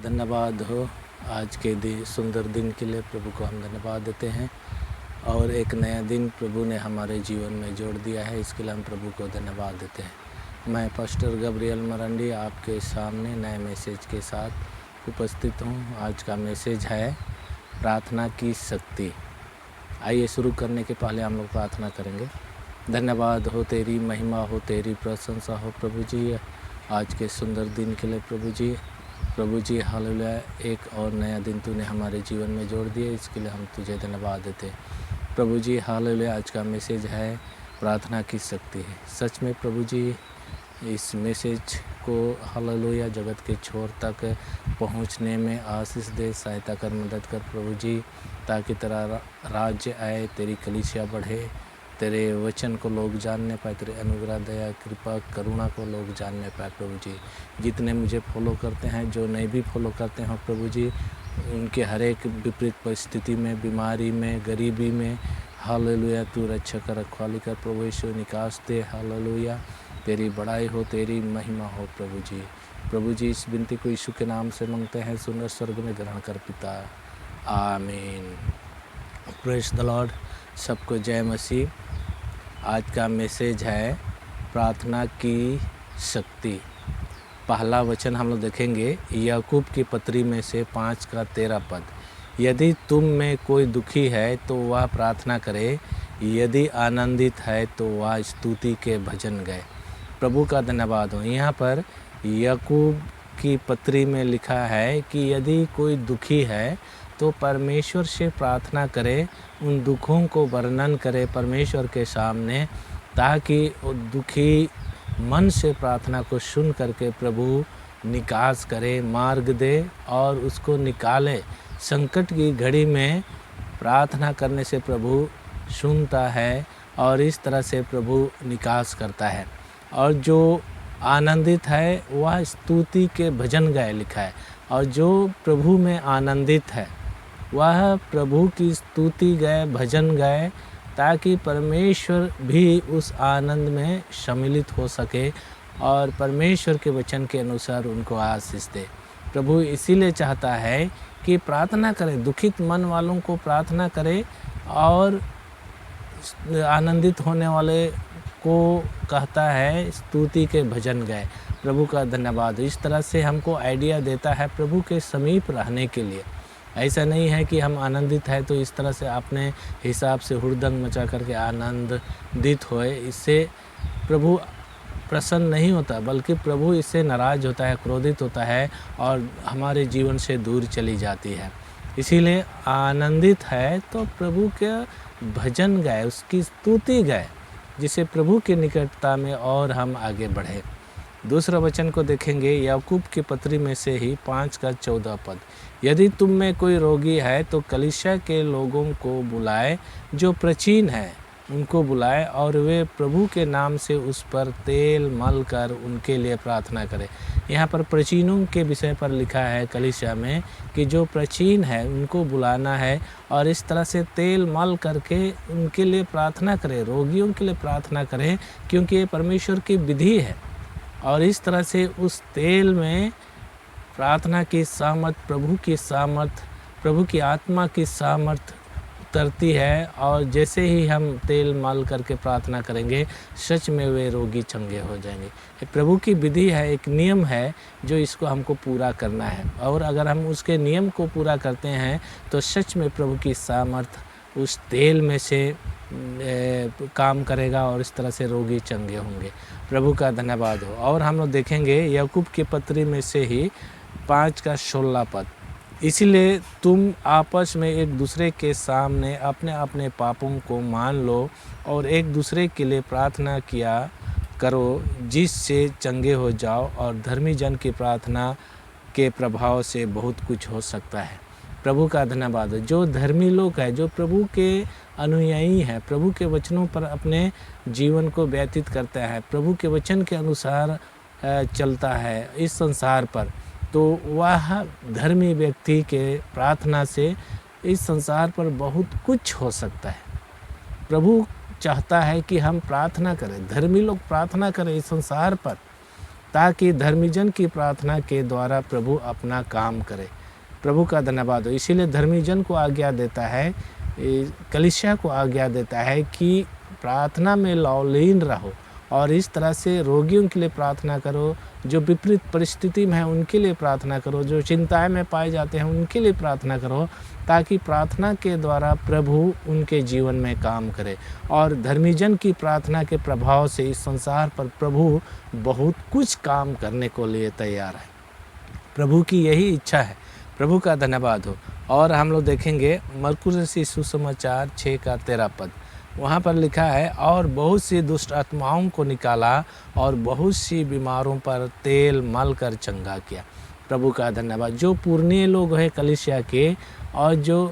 धन्यवाद हो आज के सुंदर दिन के लिए प्रभु को हम धन्यवाद देते हैं और एक नया दिन प्रभु ने हमारे जीवन में जोड़ दिया है, इसके लिए हम प्रभु को धन्यवाद देते हैं। मैं पास्टर गब्रियल मरंडी आपके सामने नए मैसेज के साथ उपस्थित हूँ। आज का मैसेज है प्रार्थना की शक्ति। आइए शुरू करने के पहले हम लोग प्रार्थना करेंगे। धन्यवाद हो, तेरी महिमा हो, तेरी प्रशंसा हो प्रभु जी, आज के सुंदर दिन के लिए प्रभु जी हालेलुया। एक और नया दिन तूने हमारे जीवन में जोड़ दिया, इसके लिए हम तुझे धन्यवाद देते हैं प्रभु जी हालेलुया। आज का मैसेज है प्रार्थना की शक्ति है। सच में प्रभु जी इस मैसेज को हालेलुया जगत के छोर तक पहुंचने में आशीष दे, सहायता कर, मदद कर प्रभु जी, ताकि तेरा राज्य आए, तेरी कलीसिया बढ़े, तेरे वचन को लोग जानने पाए, तेरे अनुग्रह, दया, कृपा, करुणा को लोग जानने पाए प्रभु जी। जितने मुझे फॉलो करते हैं, जो नहीं भी फॉलो करते हैं प्रभु जी, उनके हर एक विपरीत परिस्थिति में, बीमारी में, गरीबी में हालेलुया तू रक्षा कर, रखवाली कर प्रभु यीशु, निकास दे हालेलुया। तेरी बड़ाई हो, तेरी महिमा हो प्रभु जी। प्रभु जी इस विनती को यीशु के नाम से मांगते हैं, सुंदर स्वर्ग में ग्रहण कर पिता, आमीन। Praise the Lord. सबको जय मसीह। आज का मैसेज है प्रार्थना की शक्ति। पहला वचन हम लोग देखेंगे याकूब की पत्री में से 5:13। यदि तुम में कोई दुखी है तो वह प्रार्थना करे, यदि आनंदित है तो वह स्तुति के भजन गाए। प्रभु का धन्यवाद हो। यहाँ पर याकूब की पत्री में लिखा है कि यदि कोई दुखी है तो परमेश्वर से प्रार्थना करे, उन दुखों को वर्णन करे परमेश्वर के सामने, ताकि दुखी मन से प्रार्थना को सुन करके प्रभु निकास करे, मार्ग दे और उसको निकाले। संकट की घड़ी में प्रार्थना करने से प्रभु सुनता है और इस तरह से प्रभु निकास करता है। और जो आनंदित है वह स्तुति के भजन गाए लिखा है, और जो प्रभु में आनंदित है वह प्रभु की स्तुति गाए, भजन गाए, ताकि परमेश्वर भी उस आनंद में सम्मिलित हो सके और परमेश्वर के वचन के अनुसार उनको आशीष दे। प्रभु इसीलिए चाहता है कि प्रार्थना करें, दुखित मन वालों को प्रार्थना करें और आनंदित होने वाले को कहता है स्तुति के भजन गाए। प्रभु का धन्यवाद। इस तरह से हमको आइडिया देता है प्रभु के समीप रहने के लिए। ऐसा नहीं है कि हम आनंदित है तो इस तरह से अपने हिसाब से हुड़दंग मचा करके आनंदित होए, इससे प्रभु प्रसन्न नहीं होता, बल्कि प्रभु इससे नाराज़ होता है, क्रोधित होता है और हमारे जीवन से दूर चली जाती है। इसीलिए आनंदित है तो प्रभु के भजन गाए, उसकी स्तुति गाए, जिससे प्रभु की निकटता में और हम आगे बढ़े। दूसरा वचन को देखेंगे याकूब की पत्री में से ही 5:14। यदि तुम में कोई रोगी है तो कलीसिया के लोगों को बुलाए, जो प्राचीन है उनको बुलाए, और वे प्रभु के नाम से उस पर तेल मल कर उनके लिए प्रार्थना करें। यहाँ पर प्राचीनों के विषय पर लिखा है कलीसिया में कि जो प्राचीन है उनको बुलाना है और इस तरह से तेल मल करके उनके लिए प्रार्थना करें, रोगियों के लिए प्रार्थना करें, क्योंकि ये परमेश्वर की विधि है। और इस तरह से उस तेल में प्रार्थना की सामर्थ, प्रभु की सामर्थ, प्रभु की आत्मा की सामर्थ उतरती है, और जैसे ही हम तेल मल करके प्रार्थना करेंगे सच में वे रोगी चंगे हो जाएंगे। प्रभु की विधि है, एक नियम है जो इसको हमको पूरा करना है, और अगर हम उसके नियम को पूरा करते हैं तो सच में प्रभु की सामर्थ उस तेल में से काम करेगा और इस तरह से रोगी चंगे होंगे। प्रभु का धन्यवाद हो। और हम लोग देखेंगे याकूब की पत्री में से ही 5:16। इसीलिए तुम आपस में एक दूसरे के सामने अपने अपने पापों को मान लो और एक दूसरे के लिए प्रार्थना किया करो, जिससे चंगे हो जाओ, और धर्मी जन की प्रार्थना के प्रभाव से बहुत कुछ हो सकता है। प्रभु का धन्यवाद। जो धर्मी लोग हैं, जो प्रभु के अनुयायी हैं, प्रभु के वचनों पर अपने जीवन को व्यतीत करता है, प्रभु के वचन के अनुसार चलता है इस संसार पर, तो वह धर्मी व्यक्ति के प्रार्थना से इस संसार पर बहुत कुछ हो सकता है। प्रभु चाहता है कि हम प्रार्थना करें, धर्मी लोग प्रार्थना करें इस संसार पर, ताकि धर्मीजन की प्रार्थना के द्वारा प्रभु अपना काम करे। प्रभु का धन्यवाद हो। इसीलिए धर्मीजन को आज्ञा देता है, कलीसिया को आज्ञा देता है कि प्रार्थना में लवलीन रहो और इस तरह से रोगियों के लिए प्रार्थना करो, जो विपरीत परिस्थिति में है उनके लिए प्रार्थना करो, जो चिंताएं में पाए जाते हैं उनके लिए प्रार्थना करो, ताकि प्रार्थना के द्वारा प्रभु उनके जीवन में काम करे। और धर्मीजन की प्रार्थना के प्रभाव से इस संसार पर प्रभु बहुत कुछ काम करने को लिए तैयार है। प्रभु की यही इच्छा है। प्रभु का धन्यवाद हो। और हम लोग देखेंगे मरकुस रचित सुसमाचार 6 का 13 पद, वहाँ पर लिखा है, और बहुत सी दुष्ट आत्माओं को निकाला और बहुत सी बीमारों पर तेल मल कर चंगा किया। प्रभु का धन्यवाद। जो पुरनिये लोग हैं कलीसिया के और जो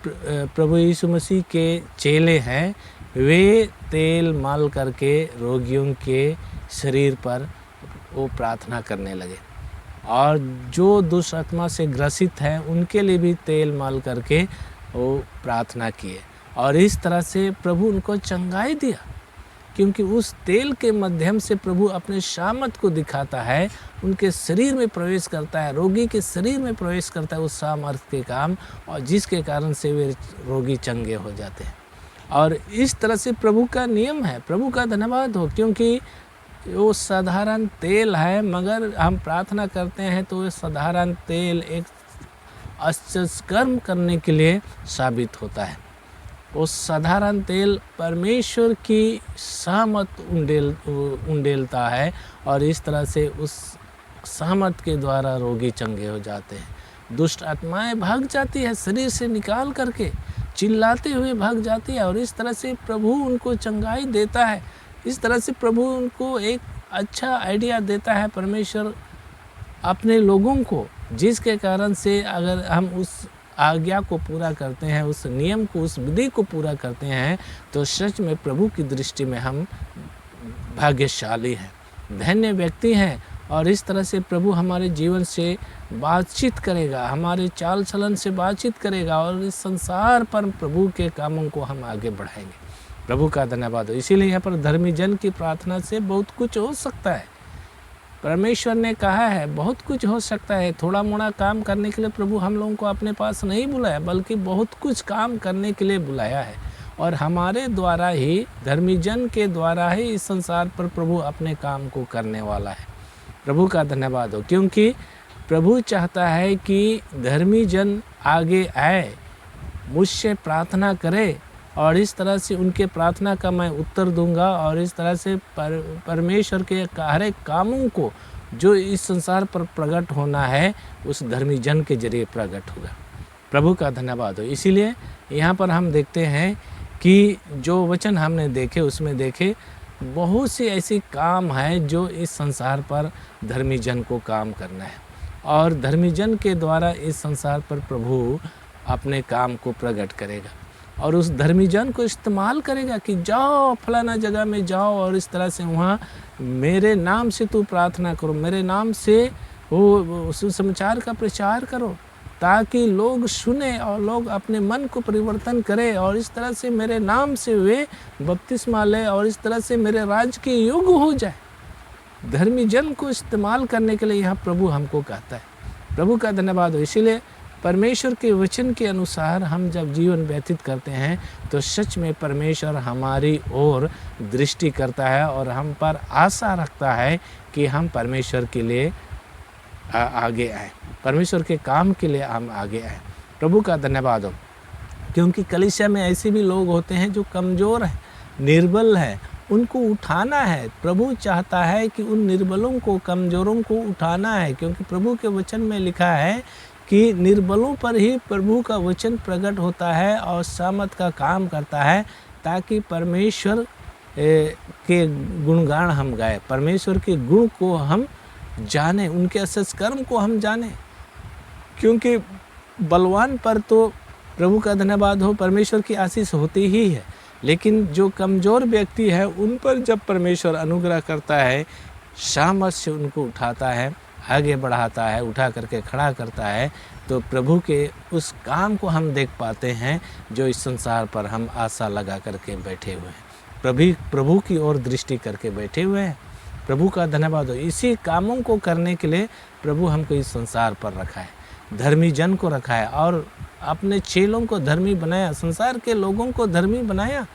प्रभु यीशु मसीह के चेले हैं, वे तेल मल करके रोगियों के शरीर पर वो प्रार्थना करने लगे। और जो दुष्ट आत्मा से ग्रसित हैं उनके लिए भी तेल मल करके वो प्रार्थना किए और इस तरह से प्रभु उनको चंगाई दिया, क्योंकि उस तेल के माध्यम से प्रभु अपने सामर्थ को दिखाता है, उनके शरीर में प्रवेश करता है, रोगी के शरीर में प्रवेश करता है उस सामर्थ के काम, और जिसके कारण से वे रोगी चंगे हो जाते हैं। और इस तरह से प्रभु का नियम है। प्रभु का धन्यवाद हो, क्योंकि वो साधारण तेल है, मगर हम प्रार्थना करते हैं तो ये साधारण तेल एक आश्चर्य कर्म करने के लिए साबित होता है। उस साधारण तेल परमेश्वर की सहमत उंडेलता है और इस तरह से उस सहमत के द्वारा रोगी चंगे हो जाते हैं। दुष्ट आत्माएं भाग जाती है, शरीर से निकाल करके चिल्लाते हुए भाग जाती है और इस तरह से प्रभु उनको चंगाई देता है। इस तरह से प्रभु उनको एक अच्छा आइडिया देता है परमेश्वर अपने लोगों को, जिसके कारण से अगर हम उस आज्ञा को पूरा करते हैं, उस नियम को, उस विधि को पूरा करते हैं, तो सच में प्रभु की दृष्टि में हम भाग्यशाली हैं, धन्य व्यक्ति हैं। और इस तरह से प्रभु हमारे जीवन से बातचीत करेगा, हमारे चाल चलन से बातचीत करेगा और इस संसार पर प्रभु के कामों को हम आगे बढ़ाएंगे। प्रभु का धन्यवाद हो। इसीलिए यहाँ पर धर्मी जन की प्रार्थना से बहुत कुछ हो सकता है। परमेश्वर ने कहा है बहुत कुछ हो सकता है। थोड़ा मोड़ा काम करने के लिए प्रभु हम लोगों को अपने पास नहीं बुलाया, बल्कि बहुत कुछ काम करने के लिए बुलाया है। और हमारे द्वारा ही, धर्मी जन के द्वारा ही इस संसार पर प्रभु अपने काम को करने वाला है। प्रभु का धन्यवाद हो, क्योंकि प्रभु चाहता है कि धर्मी जन आगे आए, मुझसे प्रार्थना करे और इस तरह से उनके प्रार्थना का मैं उत्तर दूंगा और इस तरह से परमेश्वर के हर एक कामों को जो इस संसार पर प्रकट होना है उस धर्मी जन के जरिए प्रकट होगा। प्रभु का धन्यवाद हो। इसीलिए यहाँ पर हम देखते हैं कि जो वचन हमने देखे उसमें देखे बहुत सी ऐसी काम है जो इस संसार पर धर्मी जन को काम करना है और धर्मी जन के द्वारा इस संसार पर प्रभु अपने काम को प्रकट करेगा और उस धर्मी जन को इस्तेमाल करेगा कि जाओ फलाना जगह में जाओ और इस तरह से वहाँ मेरे नाम से तू प्रार्थना करो, मेरे नाम से वो सुसमाचार का प्रचार करो, ताकि लोग सुने और लोग अपने मन को परिवर्तन करें और इस तरह से मेरे नाम से वे बपतिस्मा लें और इस तरह से मेरे राज्य के योग्य हो जाए। धर्मी जन को इस्तेमाल करने के लिए यहाँ प्रभु हमको कहता है। प्रभु का धन्यवाद हो। इसीलिए परमेश्वर के वचन के अनुसार हम जब जीवन व्यतीत करते हैं तो सच में परमेश्वर हमारी ओर दृष्टि करता है और हम पर आशा रखता है कि हम परमेश्वर के लिए आगे आए, परमेश्वर के काम के लिए हम आगे आए। प्रभु का धन्यवाद हो, क्योंकि कलीसिया में ऐसे भी लोग होते हैं जो कमज़ोर हैं, निर्बल हैं, उनको उठाना है। प्रभु चाहता है कि उन निर्बलों को, कमज़ोरों को उठाना है, क्योंकि प्रभु के वचन में लिखा है कि निर्बलों पर ही प्रभु का वचन प्रकट होता है और सामर्थ का काम करता है, ताकि परमेश्वर के गुणगान हम गाए, परमेश्वर के गुण को हम जाने, उनके अशेष कर्म को हम जाने। क्योंकि बलवान पर तो प्रभु का धन्यवाद हो परमेश्वर की आशीष होती ही है, लेकिन जो कमज़ोर व्यक्ति है उन पर जब परमेश्वर अनुग्रह करता है, सामर्थ से उनको उठाता है, आगे बढ़ाता है, उठा करके खड़ा करता है, तो प्रभु के उस काम को हम देख पाते हैं जो इस संसार पर हम आशा लगा करके बैठे हुए हैं, प्रभु की ओर दृष्टि करके बैठे हुए हैं। प्रभु का धन्यवाद हो। इसी कामों को करने के लिए प्रभु हमको इस संसार पर रखा है, धर्मी जन को रखा है और अपने चेलों को धर्मी बनाया, संसार के लोगों को धर्मी बनाया,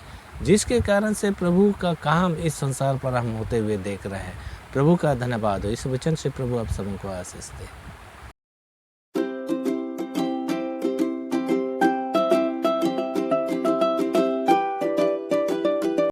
जिसके कारण से प्रभु का काम इस संसार पर हम होते हुए देख रहे हैं। प्रभु का धन्यवाद हो। इस वचन से प्रभु आप सबको आशीष दे।